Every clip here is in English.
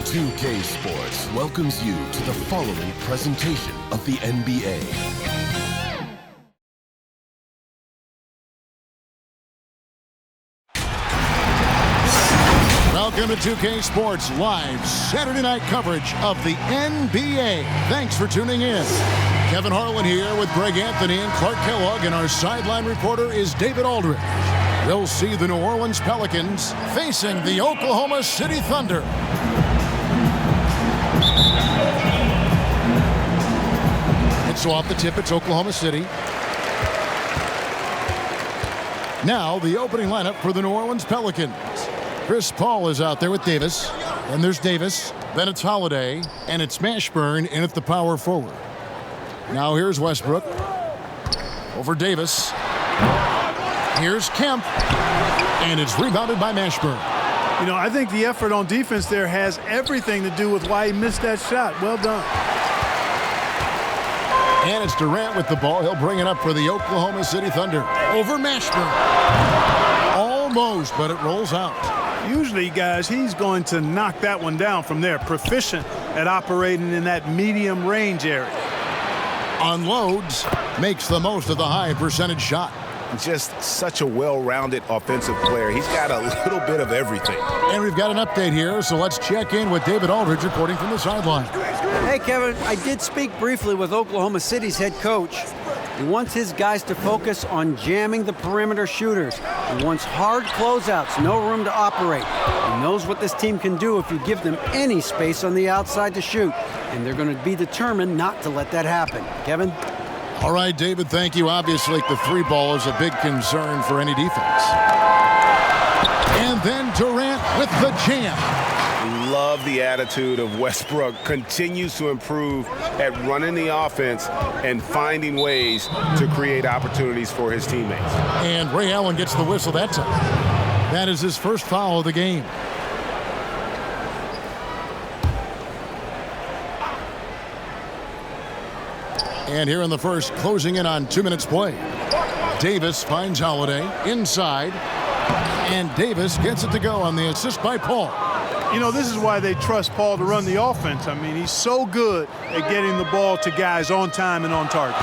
2K Sports welcomes you to the following presentation of the NBA. Welcome to 2K Sports live Saturday night coverage of the NBA. Thanks for tuning in. Kevin Harlan here with Greg Anthony and Clark Kellogg, and our sideline reporter is David Aldridge. We'll see the New Orleans Pelicans facing the Oklahoma City Thunder. And so off the tip, it's Oklahoma City. Now the opening lineup for the New Orleans Pelicans. Chris Paul is out there with Davis. Then there's Davis. Then it's Holiday. And it's Mashburn in at the power forward. Now here's Westbrook. Over Davis. Here's Kemp. And it's rebounded by Mashburn. You know, I think the effort on defense there has everything to do with why he missed that shot. Well done. And it's Durant with the ball. He'll bring it up for the Oklahoma City Thunder. Over Mashburn. Almost, but it rolls out. Usually, guys, he's going to knock that one down from there. Proficient at operating in that medium range area. Unloads, makes the most of the high percentage shot. Just such a well-rounded offensive player. He's got a little bit of everything. And we've got an update here, so let's check in with David Aldridge reporting from the sideline. Hey, Kevin, I did speak briefly with Oklahoma City's head coach. He wants his guys to focus on jamming the perimeter shooters. He wants hard closeouts, no room to operate. He knows what this team can do if you give them any space on the outside to shoot, and they're going to be determined not to let that happen. Kevin? All right, David, thank you. Obviously, the three ball is a big concern for any defense. And then Durant with the jam. Love the attitude of Westbrook. Continues to improve at running the offense and finding ways to create opportunities for his teammates. And Ray Allen gets the whistle that time. That is his first foul of the game. And here in the first, closing in on 2 minutes play. Davis finds Holiday inside. And Davis gets it to go on the assist by Paul. You know, this is why they trust Paul to run the offense. I mean, he's so good at getting the ball to guys on time and on target.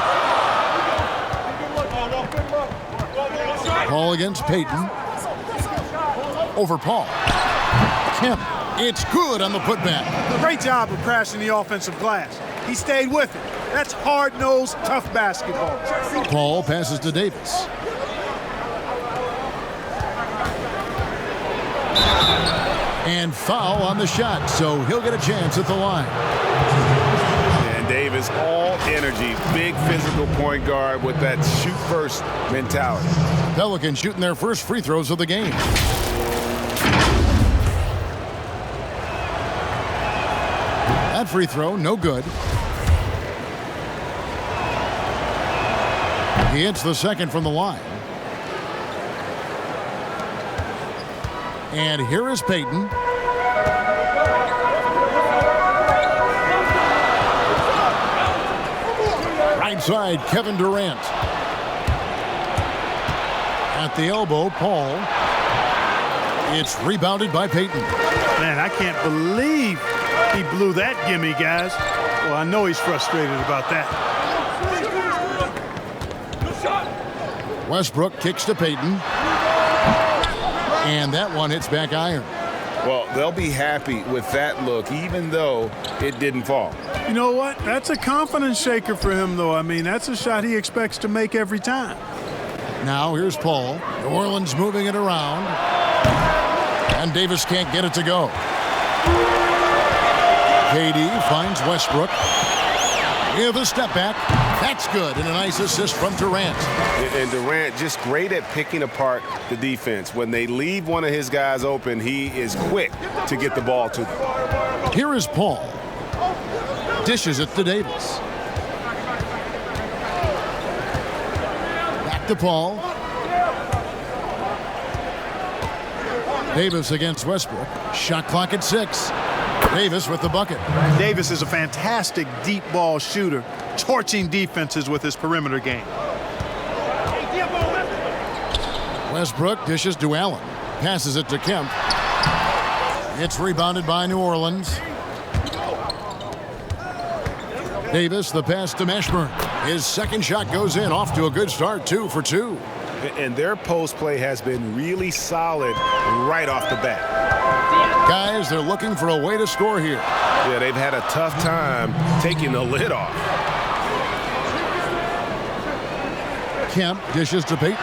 Paul against Payton. Over Paul. Kemp. It's good on the putback. Great job of crashing the offensive glass. He stayed with it. That's hard-nosed, tough basketball. Paul passes to Davis. And foul on the shot, so he'll get a chance at the line. And Davis, all energy, big physical point guard with that shoot-first mentality. Pelicans shooting their first free throws of the game. That free throw, no good. He hits the second from the line. And here is Payton. Right side, Kevin Durant. At the elbow, Paul. It's rebounded by Payton. Man, I can't believe he blew that gimme, guys. Well, I know he's frustrated about that. Westbrook kicks to Payton. And that one hits back iron. Well, they'll be happy with that look, even though it didn't fall. You know what? That's a confidence shaker for him, though. I mean, that's a shot he expects to make every time. Now here's Paul. New Orleans moving it around. And Davis can't get it to go. KD finds Westbrook. With a step back. That's good. And a nice assist from Durant. And Durant just great at picking apart the defense. When they leave one of his guys open, he is quick to get the ball to them. Here is Paul. Dishes it to Davis. Back to Paul. Davis against Westbrook. Shot clock at 6. Davis with the bucket. Davis is a fantastic deep ball shooter, torching defenses with his perimeter game. Westbrook dishes to Allen. Passes it to Kemp. It's rebounded by New Orleans. Davis, the pass to Mashburn. His second shot goes in, off to a good start, 2 for 2. And their post play has been really solid right off the bat. Guys, they're looking for a way to score here. Yeah, they've had a tough time taking the lid off. Kemp dishes to Payton.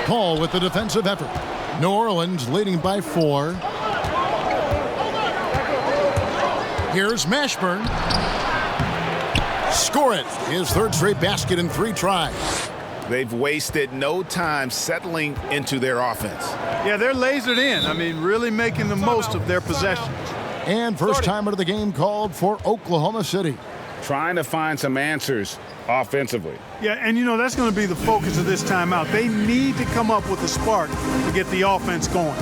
Paul with the defensive effort. New Orleans leading by 4. Here's Mashburn. Score it. His third straight basket in 3 tries. They've wasted no time settling into their offense. Yeah, they're lasered in. I mean, really making the most of their possessions. And first timer of the game called for Oklahoma City. Trying to find some answers offensively. Yeah, and you know, that's going to be the focus of this timeout. They need to come up with a spark to get the offense going.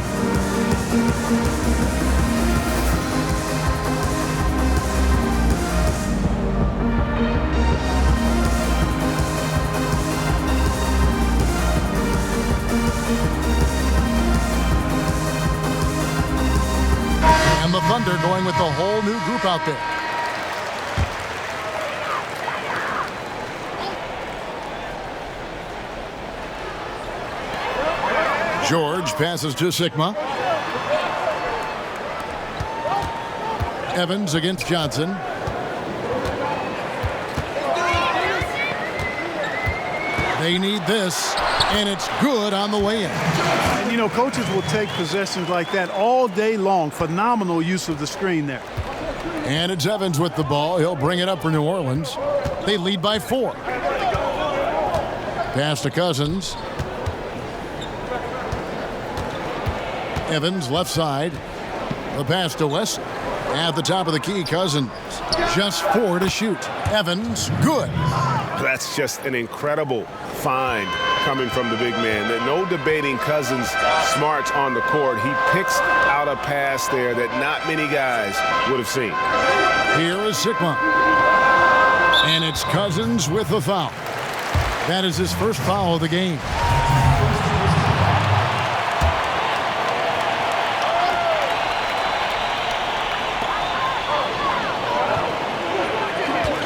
And the Thunder going with the whole new group out there. George passes to Sigma. Evans against Johnson. They need this, and it's good on the way in. And, you know, coaches will take possessions like that all day long. Phenomenal use of the screen there. And it's Evans with the ball. He'll bring it up for New Orleans. They lead by 4. Pass to Cousins. Evans left side. The pass to Wesley. At the top of the key, Cousins. Just 4 to shoot. Evans, good. That's just an incredible find coming from the big man. No debating Cousins' smarts on the court. He picks out a pass there that not many guys would have seen. Here is Sigma. And it's Cousins with the foul. That is his first foul of the game.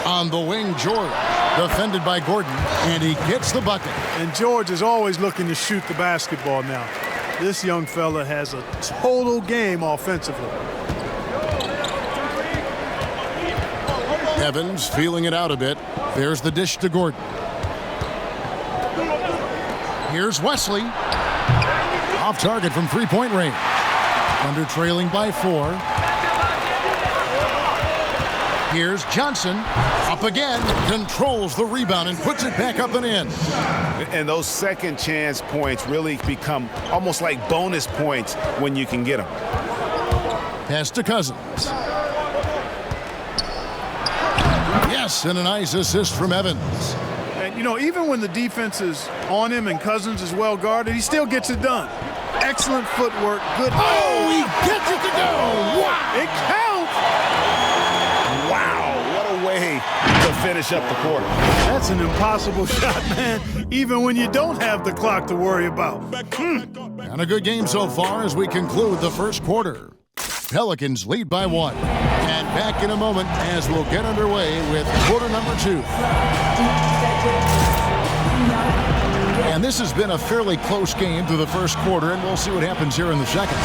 On the wing, George, defended by Gordon, and he gets the bucket. And George is always looking to shoot the basketball now. This young fella has a total game offensively. Evans feeling it out a bit. There's the dish to Gordon. Here's Wesley. Off target from three-point range. Under trailing by 4. Here's Johnson. Up again. Controls the rebound and puts it back up and in. And those second chance points really become almost like bonus points when you can get them. Pass to Cousins. Yes, and a nice assist from Evans. And, you know, even when the defense is on him and Cousins is well guarded, he still gets it done. Excellent footwork. Good. Oh, he gets it to go. Wow. It counts. Wow, what a way to finish up the quarter. That's an impossible shot, man, even when you don't have the clock to worry about. And a good game so far as we conclude the first quarter. Pelicans lead by 1. And back in a moment as we'll get underway with quarter number 2. And this has been a fairly close game through the first quarter, and we'll see what happens here in the second.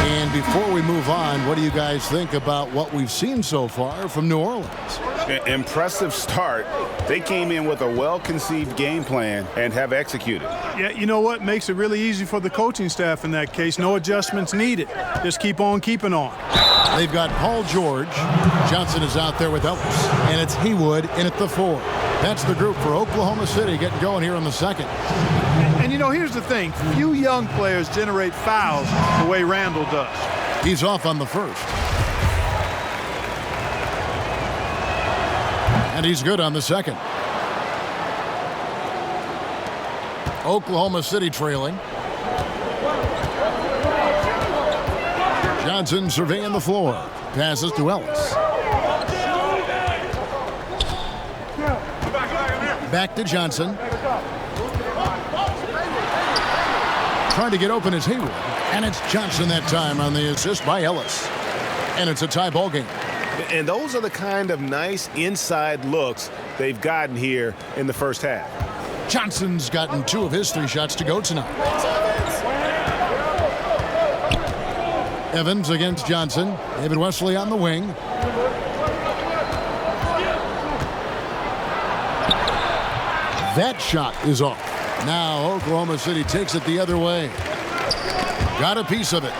And before we move on, what do you guys think about what we've seen so far from New Orleans? Impressive start. They came in with a well-conceived game plan and have executed. Yeah, you know what? Makes it really easy for the coaching staff in that case. No adjustments needed. Just keep on keeping on. They've got Paul George. Johnson is out there with Ellis. And it's Haywood in at the 4. That's the group for Oklahoma City getting going here in the second. And you know, here's the thing. Few young players generate fouls the way Randall does. He's off on the first. And he's good on the second. Oklahoma City trailing. Johnson surveying the floor. Passes to Ellis. Back to Johnson. Trying to get open is Haywood. And it's Johnson that time on the assist by Ellis. And it's a tie ball game. And those are the kind of nice inside looks they've gotten here in the first half. Johnson's gotten 2 of his 3 shots to go tonight. Evans against Johnson. David Wesley on the wing. That shot is off. Now Oklahoma City takes it the other way. Got a piece of it.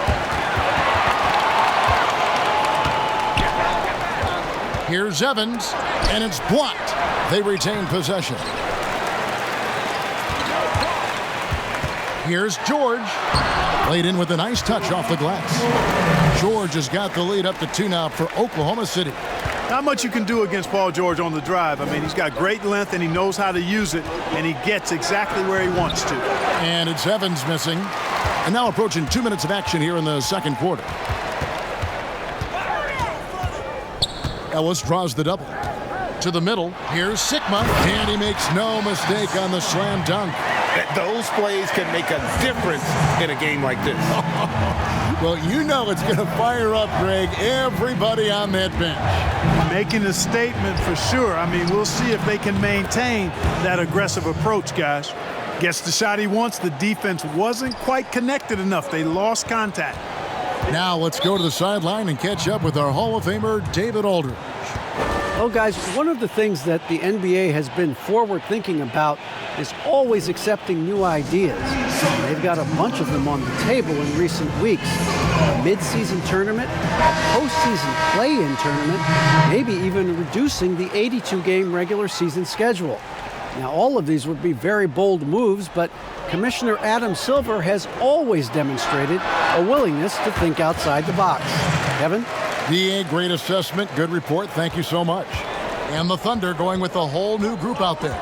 Here's Evans, and it's blocked. They retain possession. Here's George. Played in with a nice touch off the glass. George has got the lead up to 2 now for Oklahoma City. Not much you can do against Paul George on the drive. I mean, he's got great length, and he knows how to use it, and he gets exactly where he wants to. And it's Evans missing. And now approaching 2 minutes of action here in the second quarter. Ellis draws the double. To the middle. Here's Sigma. And he makes no mistake on the slam dunk. Those plays can make a difference in a game like this. Well, you know it's going to fire up, Greg, everybody on that bench. Making a statement for sure. I mean, we'll see if they can maintain that aggressive approach, guys. Gets the shot he wants. The defense wasn't quite connected enough. They lost contact. Now let's go to the sideline and catch up with our Hall of Famer, David Aldridge. Well, guys, one of the things that the NBA has been forward thinking about is always accepting new ideas. They've got a bunch of them on the table in recent weeks. A mid-season tournament, a postseason play-in tournament, maybe even reducing the 82-game regular season schedule. Now, all of these would be very bold moves, but Commissioner Adam Silver has always demonstrated a willingness to think outside the box. Kevin? DA, great assessment, good report, thank you so much. And the Thunder going with a whole new group out there.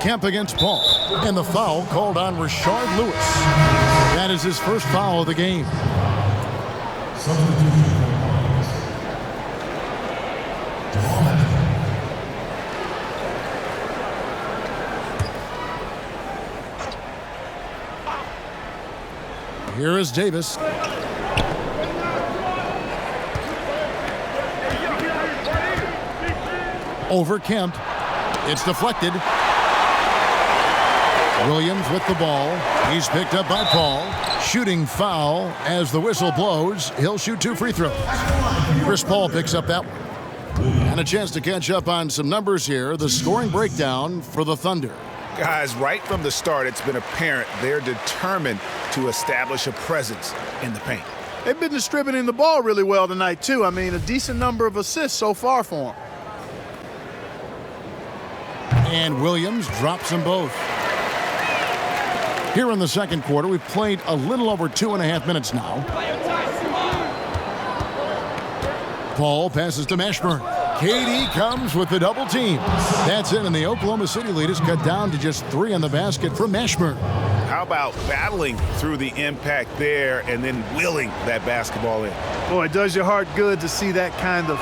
Kemp against Paul, and the foul called on Rashard Lewis. That is his first foul of the game. Here is Davis. Over Kemp. It's deflected. Williams with the ball. He's picked up by Paul. Shooting foul as the whistle blows. He'll shoot 2 free throws. Chris Paul picks up that one. And a chance to catch up on some numbers here. The scoring breakdown for the Thunder. Guys, right from the start, it's been apparent they're determined to establish a presence in the paint. They've been distributing the ball really well tonight, too. I mean, a decent number of assists so far for them. And Williams drops them both. Here in the second quarter, we've played a little over 2.5 minutes now. Paul passes to Mashburn. KD comes with the double team. That's it, and the Oklahoma City lead is cut down to just 3 in the basket for Mashburn. How about battling through the impact there and then willing that basketball in? Boy, it does your heart good to see that kind of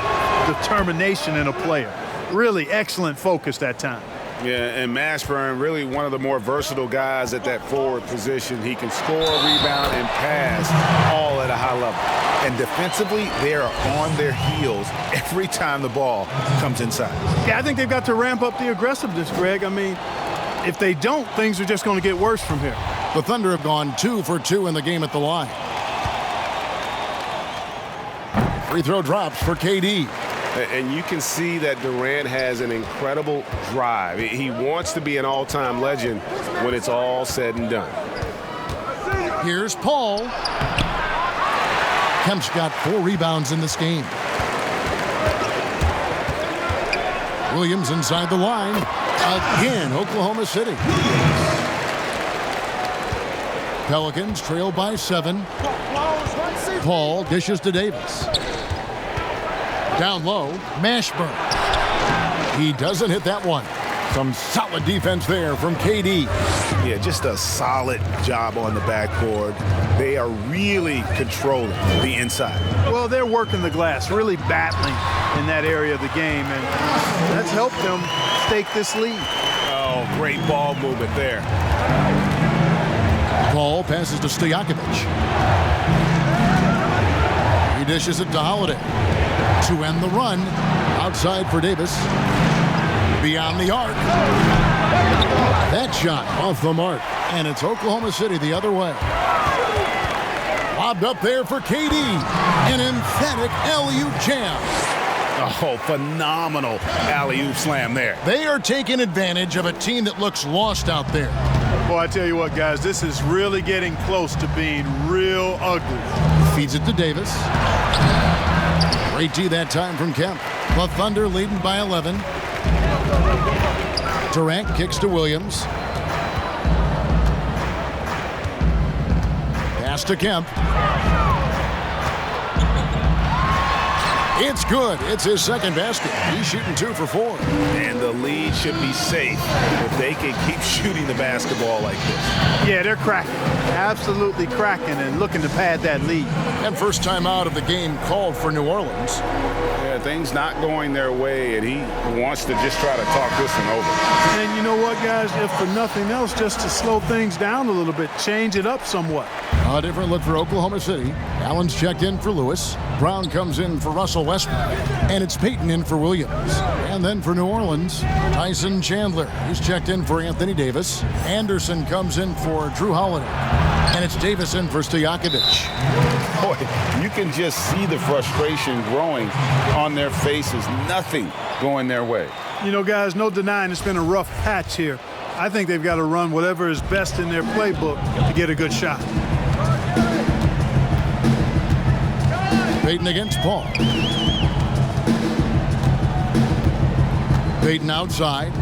determination in a player. Really excellent focus that time. Yeah, and Mashburn, really one of the more versatile guys at that forward position. He can score, rebound, and pass all at a high level. And defensively, they are on their heels every time the ball comes inside. Yeah, I think they've got to ramp up the aggressiveness, Greg. I mean, if they don't, things are just going to get worse from here. The Thunder have gone 2 for 2 in the game at the line. Free throw drops for KD. And you can see that Durant has an incredible drive. He wants to be an all-time legend when it's all said and done. Here's Paul. Kemp's got 4 rebounds in this game. Williams inside the line. Again, Oklahoma City. Pelicans trail by 7. Paul dishes to Davis. Down low, Mashburn. He doesn't hit that one. Some solid defense there from KD. Yeah, just a solid job on the backboard. They are really controlling the inside. Well, they're working the glass, really battling in that area of the game, and that's helped them stake this lead. Oh, great ball movement there. Paul passes to Stojakovic. He dishes it to Holiday to end the run. Outside for Davis. Beyond the arc. That shot off the mark. And it's Oklahoma City the other way. Lobbed up there for KD. An emphatic alley-oop jam. Oh, phenomenal alley-oop slam there. They are taking advantage of a team that looks lost out there. Boy, I tell you what, guys, this is really getting close to being real ugly. Feeds it to Davis. Great D that time from Kemp. The Thunder leading by 11. Durant kicks to Williams. Pass to Kemp. It's good. It's his second basket. He's shooting 2 for 4. And the lead should be safe if they can keep shooting the basketball like this. Yeah, they're cracking. Absolutely cracking and looking to pad that lead. And first time out of the game called for New Orleans. Yeah, things not going their way, and he wants to just try to talk this one over. And you know what, guys? If for nothing else, just to slow things down a little bit, change it up somewhat. A different look for Oklahoma City. Allen's checked in for Lewis. Brown comes in for Russell Westbrook. And it's Payton in for Williams. And then for New Orleans, Tyson Chandler. He's checked in for Anthony Davis. Anderson comes in for Drew Holiday. And it's Davis in for Stojakovic. Boy, you can just see the frustration growing on their faces. Nothing going their way. You know, guys, no denying it's been a rough patch here. I think they've got to run whatever is best in their playbook to get a good shot. Payton against Paul. Payton outside.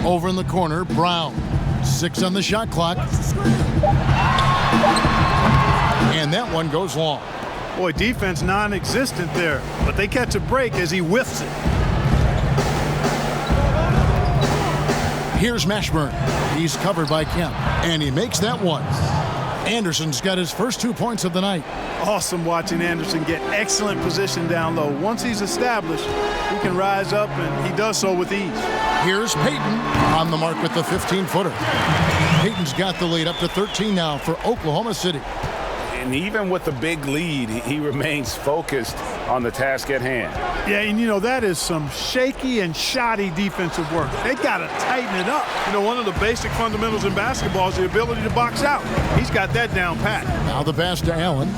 Over in the corner, Brown. 6 on the shot clock. And that one goes long. Boy, defense non-existent there, but they catch a break as he whiffs it. Here's Mashburn. He's covered by Kemp, and he makes that one. Anderson's got his first 2 points of the night. Awesome watching Anderson get excellent position down low. Once he's established, he can rise up, and he does so with ease. Here's Payton on the mark with the 15-footer. Payton's got the lead up to 13 now for Oklahoma City. And even with the big lead, he remains focused on the task at hand. Yeah, and you know, that is some shaky and shoddy defensive work. They got to tighten it up. You know, one of the basic fundamentals in basketball is the ability to box out. He's got that down pat. Now the pass to Allen.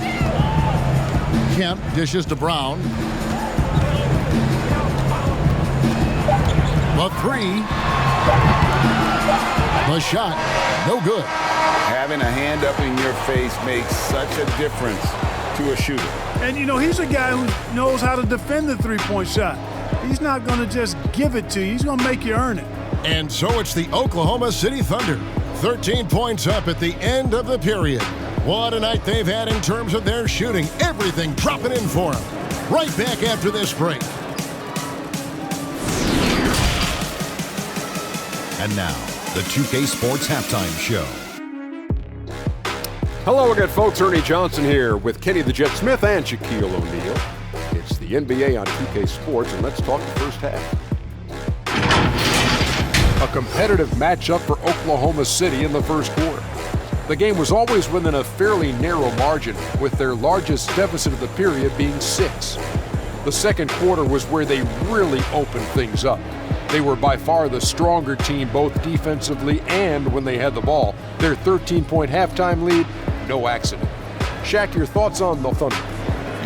Kemp dishes to Brown. The 3. The shot, no good. Having a hand up in your face makes such a difference to a shooter. And, you know, he's a guy who knows how to defend the three-point shot. He's not going to just give it to you. He's going to make you earn it. And so it's the Oklahoma City Thunder. 13 points up at the end of the period. What a night they've had in terms of their shooting. Everything dropping in for them. Right back after this break. And now, the 2K Sports Halftime Show. Hello again, folks. Ernie Johnson here with Kenny the Jet Smith and Shaquille O'Neal. It's the NBA on 2K Sports, and let's talk the first half. A competitive matchup for Oklahoma City in the first quarter. The game was always within a fairly narrow margin, with their largest deficit of the period being 6. The second quarter was where they really opened things up. They were by far the stronger team, both defensively and when they had the ball. Their 13-point halftime lead, no accident. Shaq, your thoughts on the Thunder?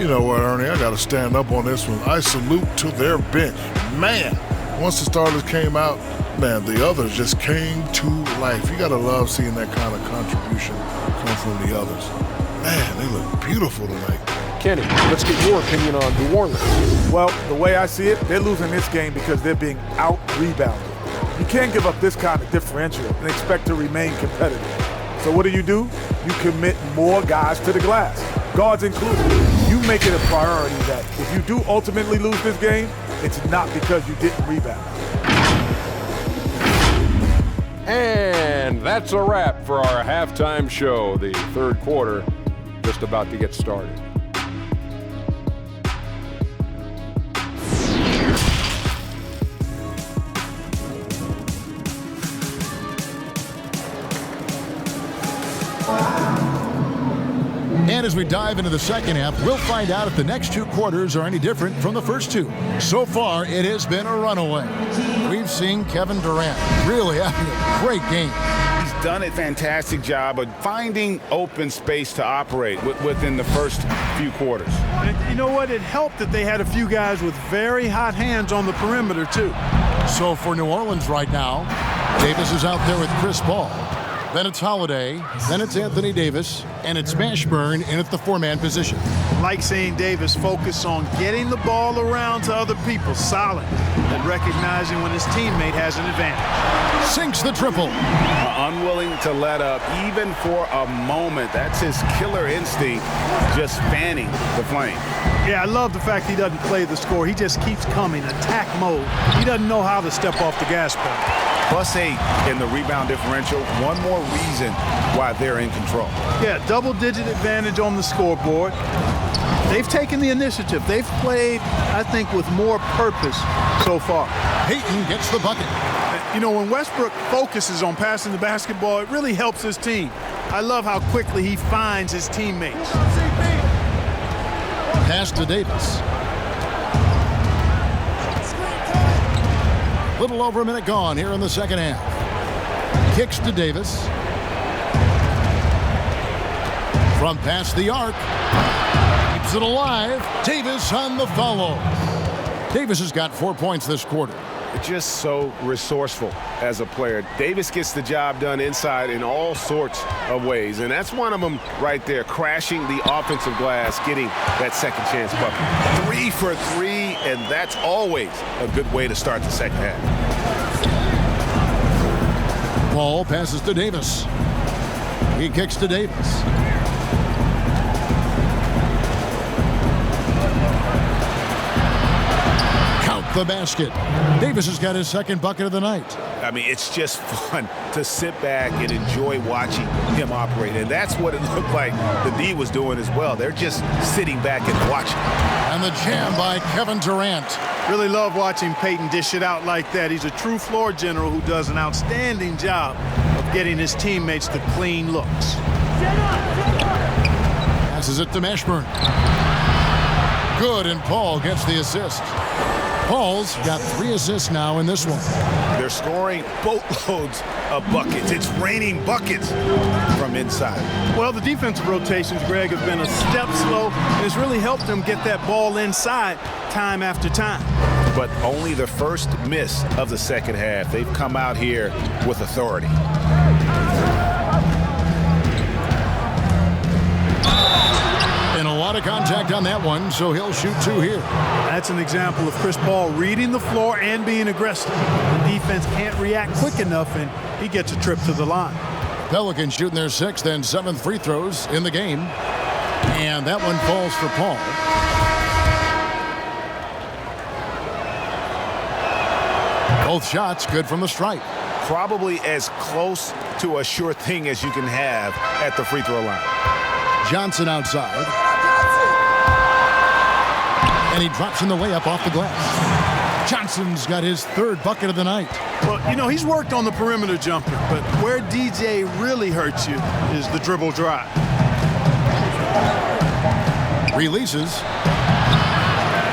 You know what, Ernie? I got to stand up on this one. I salute to their bench. Man, once the starters came out, man, the others just came to life. You got to love seeing that kind of contribution come from the others. Man, they look beautiful tonight. Kenny, let's get your opinion on New Orleans. Well, the way I see it, they're losing this game because they're being out-rebounded. You can't give up this kind of differential and expect to remain competitive. So what do? You commit more guys to the glass, guards included. You make it a priority that if you do ultimately lose this game, it's not because you didn't rebound. And that's a wrap for our halftime show. The third quarter just about to get started. And as we dive into the second half, we'll find out if the next 2 quarters are any different from the first 2. So far, it has been a runaway. We've seen Kevin Durant really having a great game. He's done a fantastic job of finding open space to operate within the first few quarters. And you know what? It helped that they had a few guys with very hot hands on the perimeter, too. So for New Orleans right now, Davis is out there with Chris Paul. Then it's Holiday, then it's Anthony Davis, and it's Mashburn in at the 4-man position. Like seeing Davis focus on getting the ball around to other people, solid, and recognizing when his teammate has an advantage. Sinks the triple. Unwilling to let up even for a moment. That's his killer instinct, just fanning the flame. Yeah, I love the fact he doesn't play the score. He just keeps coming, attack mode. He doesn't know how to step off the gas pedal. +8 in the rebound differential. One more reason why they're in control. Yeah, double-digit advantage on the scoreboard. They've taken the initiative. They've played, I think, with more purpose so far. Payton gets the bucket. You know, when Westbrook focuses on passing the basketball, it really helps his team. I love how quickly he finds his teammates. Pass to Davis. Little over a minute gone here in the second half. Kicks to Davis. From past the arc. Keeps it alive. Davis on the follow. Davis has got 4 points this quarter. Just so resourceful as a player. Davis gets the job done inside in all sorts of ways, and that's one of them right there, crashing the offensive glass, getting that second chance bucket. 3 for 3, and that's always a good way to start the second half. Paul passes to Davis. He kicks to Davis. The basket. Davis has got his second bucket of the night. I mean, it's just fun to sit back and enjoy watching him operate. And that's what it looked like the D was doing as well. They're just sitting back and watching. And the jam by Kevin Durant. Really love watching Payton dish it out like that. He's a true floor general who does an outstanding job of getting his teammates the clean looks. Passes it to Mashburn. Good, and Paul gets the assist. Paul's got 3 assists now in this one. They're scoring boatloads of buckets. It's raining buckets from inside. Well, the defensive rotations, Greg, have been a step slow, and it's really helped them get that ball inside time after time. But only the first miss of the second half. They've come out here with authority. And a lot of contact on that one, so he'll shoot 2 here. That's an example of Chris Paul reading the floor and being aggressive. The defense can't react quick enough, and he gets a trip to the line. Pelicans shooting their 6th and 7th free throws in the game. And that one falls for Paul. Both shots good from the stripe. Probably as close to a sure thing as you can have at the free throw line. Johnson outside. And he drops in the layup off the glass. Johnson's got his 3rd bucket of the night. Well, you know, he's worked on the perimeter jumper, but where DJ really hurts you is the dribble drive. Releases.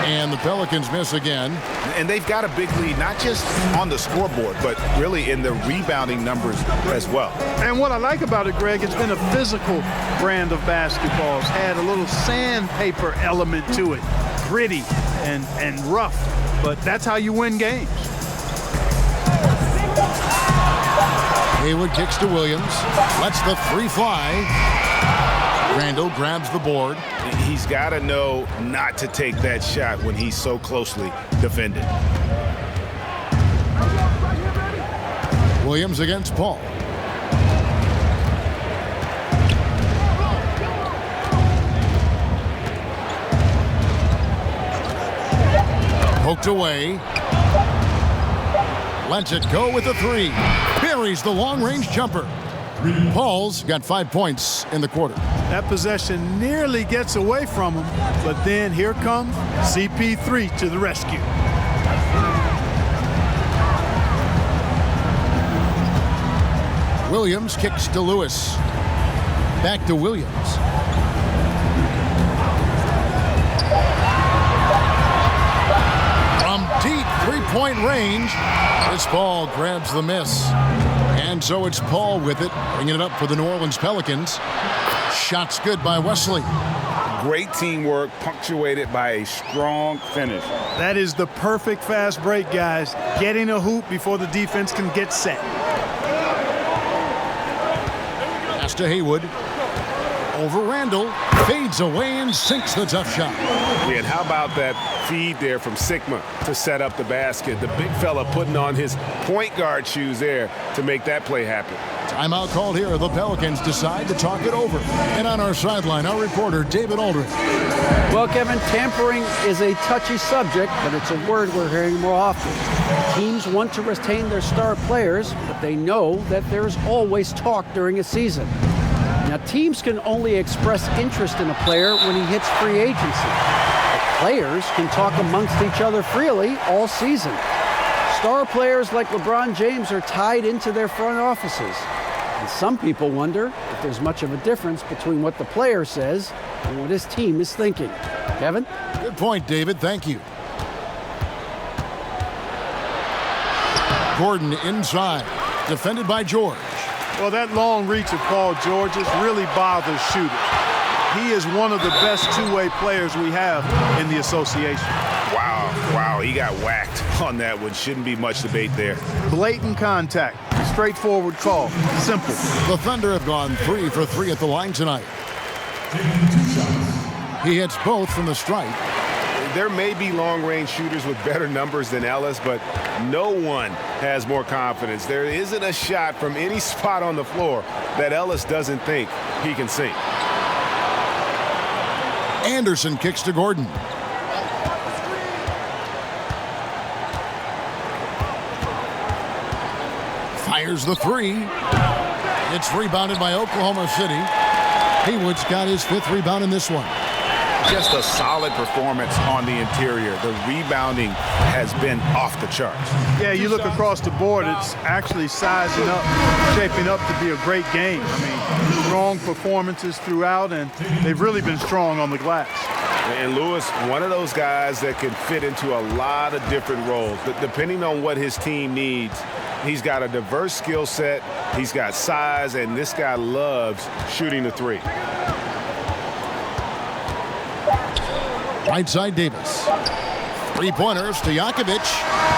And the Pelicans miss again. And they've got a big lead, not just on the scoreboard, but really in the rebounding numbers as well. And what I like about it, Greg, it's been a physical brand of basketball. It's had a little sandpaper element to it. Gritty and rough, but that's how you win games. Haywood kicks to Williams. Lets the 3 fly. Randall grabs the board. He's got to know not to take that shot when he's so closely defended. Williams against Paul. Poked away. Lets it go with the 3. Buries the long-range jumper. Paul's got 5 points in the quarter. That possession nearly gets away from him, but then here comes CP3 to the rescue. Williams kicks to Lewis. Back to Williams. three-point range. This ball grabs the miss. And so it's Paul with it, bringing it up for the New Orleans Pelicans. Shot's good by Wesley. Great teamwork, punctuated by a strong finish. That is the perfect fast break, guys. Getting a hoop before the defense can get set. Pass to Haywood. Over Randall. Fades away and sinks the tough shot. Yeah, and how about that feed there from Sigma to set up the basket? The big fella putting on his point guard shoes there to make that play happen. Timeout called here. The Pelicans decide to talk it over. And on our sideline, our reporter, David Aldridge. Well, Kevin, tampering is a touchy subject, but it's a word we're hearing more often. Teams want to retain their star players, but they know that there's always talk during a season. Now, teams can only express interest in a player when he hits free agency. But players can talk amongst each other freely all season. Star players like LeBron James are tied into their front offices. And some people wonder if there's much of a difference between what the player says and what his team is thinking. Kevin? Good point, David. Thank you. Gordon inside, defended by George. Well, that long reach of Paul George's really bothers shooters. He is one of the best two-way players we have in the association. Wow, he got whacked on that one. Shouldn't be much debate there. Blatant contact, straightforward call, simple. The Thunder have gone 3 for 3 at the line tonight. He hits both from the stripe. There may be long-range shooters with better numbers than Ellis, but no one has more confidence. There isn't a shot from any spot on the floor that Ellis doesn't think he can sink. Anderson kicks to Gordon. Fires the three. It's rebounded by Oklahoma City. Haywood's got his 5th rebound in this one. Just a solid performance on the interior. The rebounding has been off the charts. Yeah, you look across the board, it's actually sizing up, shaping up to be a great game. I mean, strong performances throughout, and they've really been strong on the glass. And Lewis, one of those guys that can fit into a lot of different roles. But depending on what his team needs, he's got a diverse skill set, he's got size, and this guy loves shooting the three. Right side Davis. 3-pointers to Jakovic.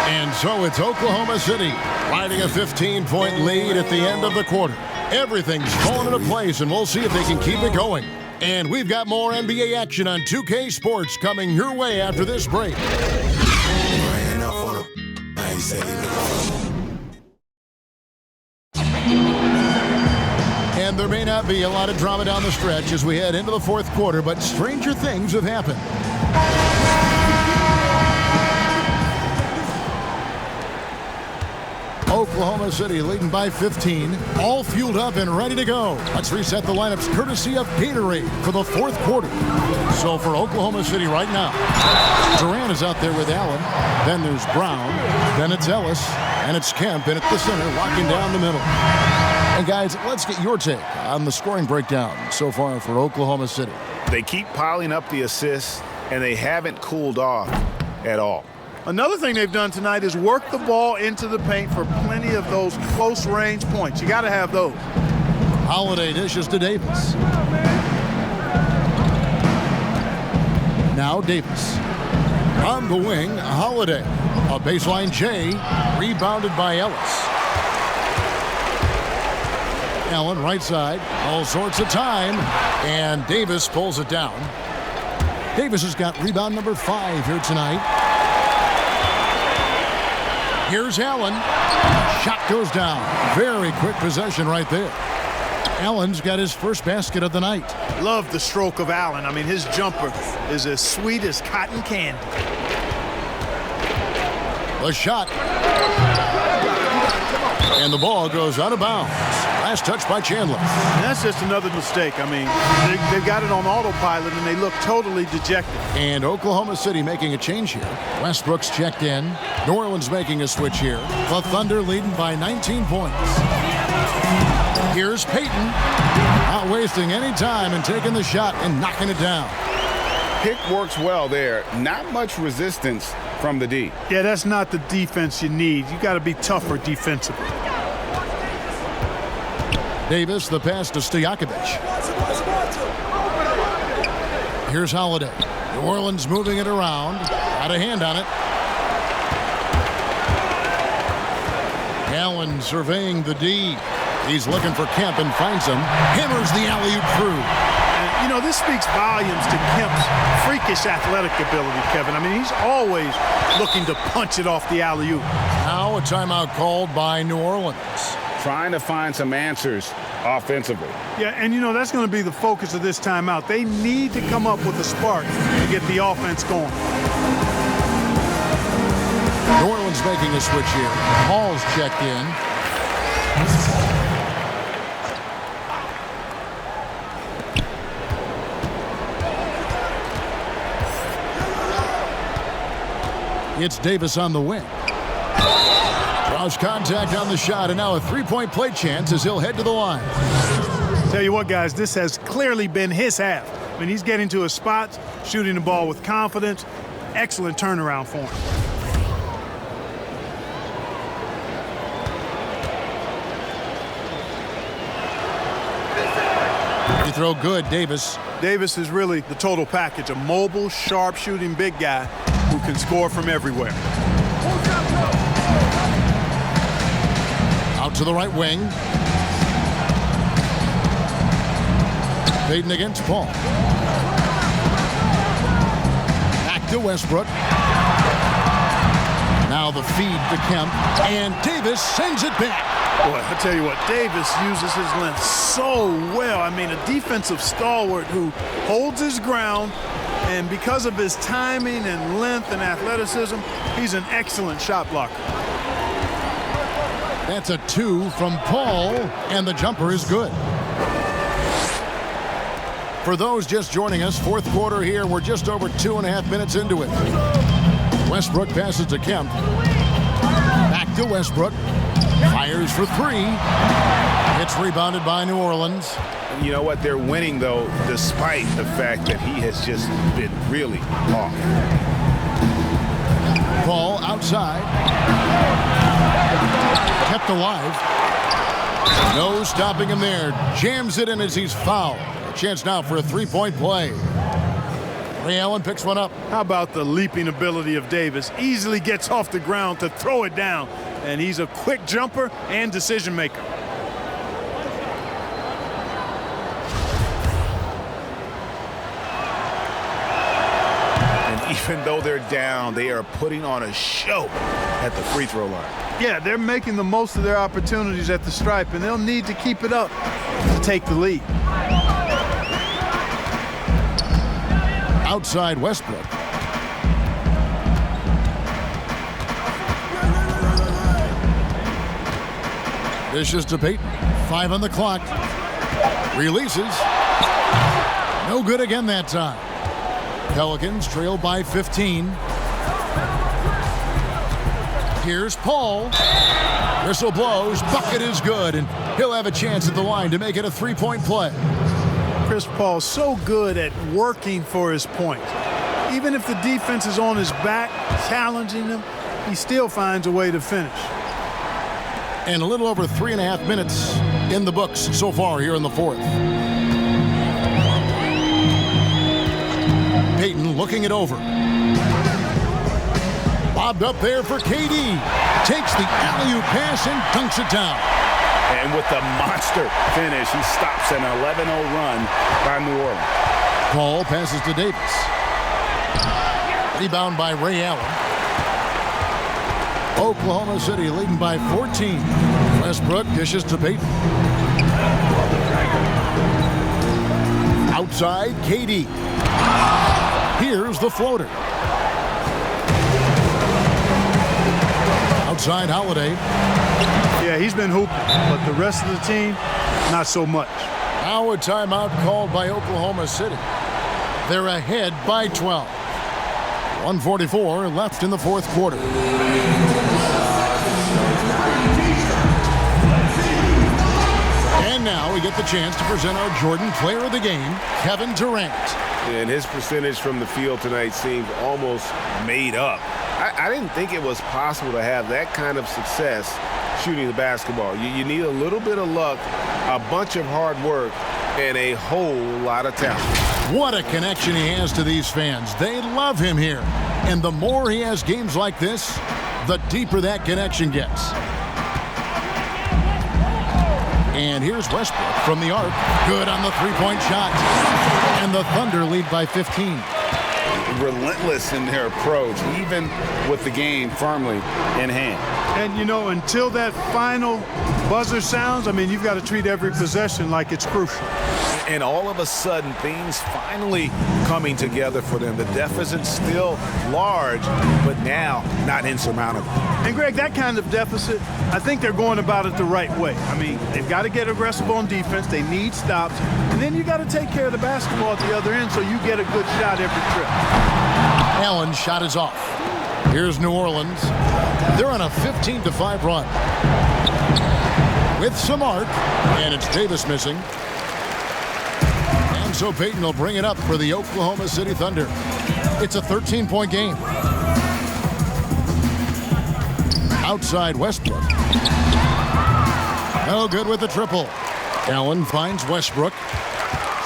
And so it's Oklahoma City riding a 15-point lead at the end of the quarter. Everything's falling into place, and we'll see if they can keep it going. And we've got more NBA action on 2K Sports coming your way after this break. And there may not be a lot of drama down the stretch as we head into the 4th quarter, but stranger things have happened. Oklahoma City leading by 15, all fueled up and ready to go. Let's reset the lineups courtesy of Gatorade for the 4th quarter. So for Oklahoma City right now, Durant is out there with Allen. Then there's Brown. Then it's Ellis. And it's Kemp in at the center, locking down the middle. And guys, let's get your take on the scoring breakdown so far for Oklahoma City. They keep piling up the assists, and they haven't cooled off at all. Another thing they've done tonight is work the ball into the paint for plenty of those close-range points. You got to have those. Holiday dishes to Davis. Now Davis. On the wing, Holiday. A baseline J, rebounded by Ellis. Allen right side, all sorts of time, and Davis pulls it down. Davis has got rebound number 5 here tonight. Here's Allen. Shot goes down. Very quick possession right there. Allen's got his first basket of the night. Love the stroke of Allen. I mean, his jumper is as sweet as cotton candy. The shot. And the ball goes out of bounds. Last touch by Chandler. And that's just another mistake. I mean, they've got it on autopilot, and they look totally dejected. And Oklahoma City making a change here. Westbrook's checked in. New Orleans making a switch here. The Thunder leading by 19 points. Here's Payton. Not wasting any time and taking the shot and knocking it down. pick works well there. Not much resistance from the D. Yeah, that's not the defense you need. You got to be tougher defensively. Davis, the pass to Stojakovic. Here's Holiday. New Orleans moving it around. Got a hand on it. Allen surveying the D. He's looking for Kemp and finds him. Hammers the alley-oop through. And, you know, this speaks volumes to Kemp's freakish athletic ability, Kevin. I mean, he's always looking to punch it off the alley-oop. Now a timeout called by New Orleans. Trying to find some answers offensively. Yeah, and, you know, that's going to be the focus of this timeout. They need to come up with a spark to get the offense going. New Orleans making a switch here. Hall's checked in. It's Davis on the wing. Draws contact on the shot, and now a three-point play chance as he'll head to the line. Tell you what, guys, this has clearly been his half. I mean, he's getting to his spots, shooting the ball with confidence. Excellent turnaround for him. You throw good, Davis. Davis is really the total package, a mobile, sharp-shooting big guy who can score from everywhere. Out to the right wing. Payton against Paul. Back to Westbrook. Now the feed to Kemp, and Davis sends it back. Boy, I tell you what, Davis uses his length so well. I mean, a defensive stalwart who holds his ground, and because of his timing and length and athleticism, he's an excellent shot blocker. That's a 2 from Paul, and the jumper is good. For those just joining us, fourth quarter here. We're just over 2.5 minutes into it. Westbrook passes to Kemp. Back to Westbrook. Fires for 3. It's rebounded by New Orleans. You know what? They're winning, though, despite the fact that he has just been really off. Ball outside. Kept alive. No stopping him there. Jams it in as he's fouled. A chance now for a three-point play. Ray Allen picks one up. How about the leaping ability of Davis? Easily gets off the ground to throw it down. And he's a quick jumper and decision maker. And even though they're down, they are putting on a show at the free throw line. Yeah, they're making the most of their opportunities at the stripe, and they'll need to keep it up to take the lead. Outside Westbrook. Dishes to Payton. 5 on the clock. Releases. No good again that time. Pelicans trail by 15. Here's Paul. Whistle blows. Bucket is good, and he'll have a chance at the line to make it a three-point play. Chris Paul's so good at working for his points. Even if the defense is on his back, challenging him, he still finds a way to finish. And a little over 3.5 minutes in the books so far here in the fourth. Payton looking it over. Lobbed up there for KD. Takes the alley-oop pass and dunks it down. And with the monster finish, he stops an 11-0 run by New Orleans. Paul passes to Davis. Rebound by Ray Allen. Oklahoma City leading by 14. Westbrook dishes to Payton. Outside, KD. Here's the floater. Outside, Holiday. Yeah, he's been hooping, but the rest of the team, not so much. Now a timeout called by Oklahoma City. They're ahead by 12. 1:44 left in the fourth quarter. And now we get get the chance to present our Jordan Player of the Game, Kevin Durant. And his percentage from the field tonight seems almost made up. I didn't think it was possible to have that kind of success shooting the basketball. You need a little bit of luck, a bunch of hard work, and a whole lot of talent. What a connection he has to these fans. They love him here. And the more he has games like this, the deeper that connection gets. And here's Westbrook from the arc. Good on the three-point shot. And the Thunder lead by 15. Relentless in their approach, even with the game firmly in hand. And, you know, until that final buzzer sounds, I mean, you've got to treat every possession like it's crucial. And all of a sudden, things finally coming together for them. The deficit's still large, but now not insurmountable. And, Greg, that kind of deficit, I think they're going about it the right way. I mean, they've got to get aggressive on defense. They need stops. And then you got to take care of the basketball at the other end so you get a good shot every trip. Allen's shot is off. Here's New Orleans. They're on a 15-5 run. With some arc, and it's Davis missing. And so Payton will bring it up for the Oklahoma City Thunder. It's a 13-point game. Outside Westbrook. No good with the triple. Allen finds Westbrook.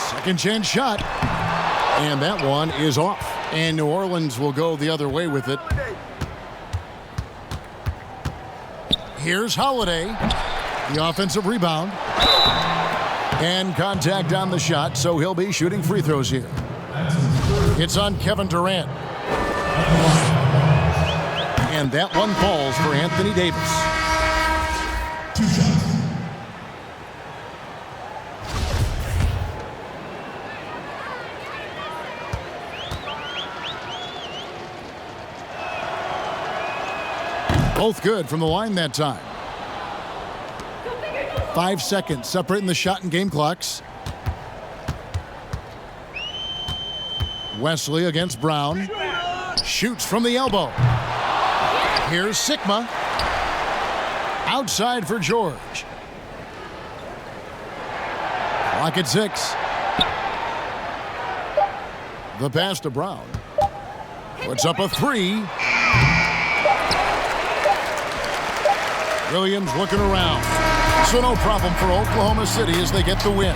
Second chance shot. And that one is off. And New Orleans will go the other way with it. Here's Holiday. The offensive rebound. And contact on the shot, so he'll be shooting free throws here. It's on Kevin Durant. And that one falls for Anthony Davis. 2 shots. Both good from the line that time. 5 seconds separating the shot and game clocks. Wesley against Brown. Shoots from the elbow. Here's Sigma. Outside for George. Clock at 6. The pass to Brown. Puts up a 3. Williams looking around. So no problem for Oklahoma City as they get the win.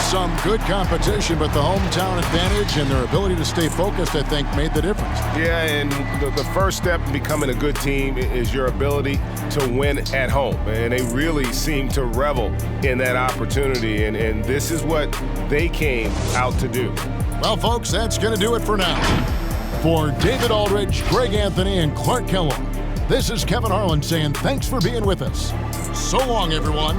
Some good competition, but the hometown advantage and their ability to stay focused, I think, made the difference. Yeah, and the first step in becoming a good team is your ability to win at home. And they really seem to revel in that opportunity, and this is what they came out to do. Well, folks, that's going to do it for now. For David Aldridge, Greg Anthony, and Clark Kellogg, this is Kevin Harlan saying thanks for being with us. So long, everyone.